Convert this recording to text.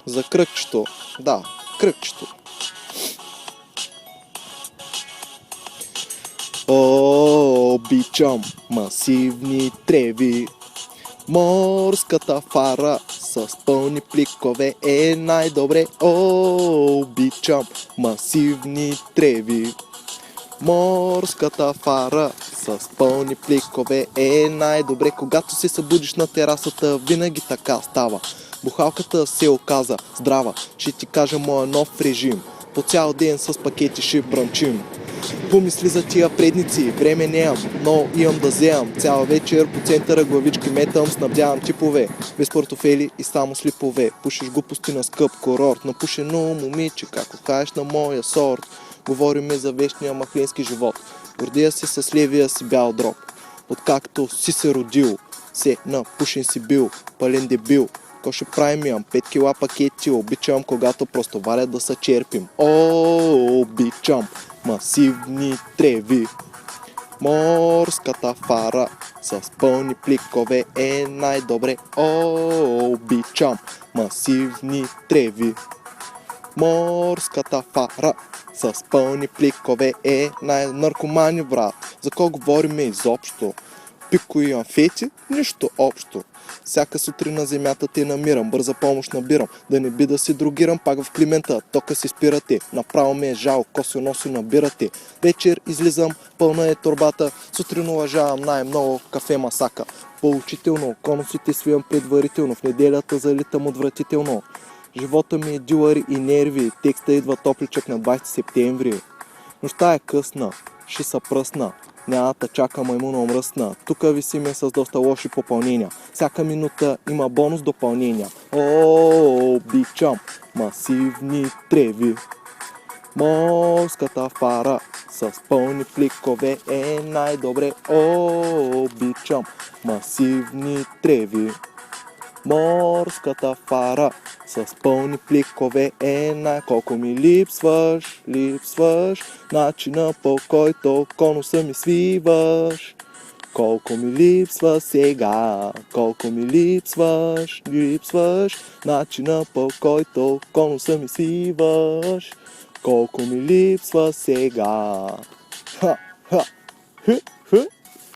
За кръгчето. Да, кръгчето. Обичам масивни треви. Морската фара с пълни пликове е най-добре. Обичам масивни треви. Морската фара с пълни пликове е най-добре. Когато се събудиш на терасата, винаги така става. Бухалката се оказа здрава. Ще ти кажа моя нов режим. По цял ден с пакети ще бръмчим. Помисли за тия предници, време нямам, но имам да вземам. Цяла вечер по центъра главички метам, снабдявам типове. Без портофели и само слипове. Пушиш глупости на скъп курорт, напушено момиче, како кажеш на моя сорт. Говориме за вечния махленски живот. Гордия се с левия си бял дроб. Откакто си се родил, се напушен си бил, пълен дебил. Ко ще правим, имам 5 кила пакети, обичам когато просто валя да се черпим. Обичам масивни треви. Морската фара с пълни пликове е най-добре. Обичам масивни треви. Морската фара с пълни пликове е наркомани, брат. За кого говориме изобщо? Пико и амфети? Нищо общо. Всяка сутрин на земята те намирам, бърза помощ набирам, да не би да си другирам пак в Климента, тока си спирате, направо ми е жал, косо носи набирате. Вечер излизам, пълна е торбата, сутрин уважавам най-много кафе масака. Поучително, конусите свивам предварително, в неделята залитам отвратително. Живота ми е дюлари и нерви, текста идва топличък на 20 септември. Нощта е късна, ще са пръсна. Няма да чака маймуна мръсна. Тука висиме с доста лоши попълнения. Всяка минута има бонус допълнения. Обичам масивни треви. Морската фара с пълни пликове е най-добре. Обичам масивни треви. Морската фара с пълни пликове е колко ми липсваш, начина по който конуса ми свиваш. Колко ми липсва сега, колко ми липсваш, начина по който конуса ми свиваш. Колко ми липсва сега. Ха, ха, хи.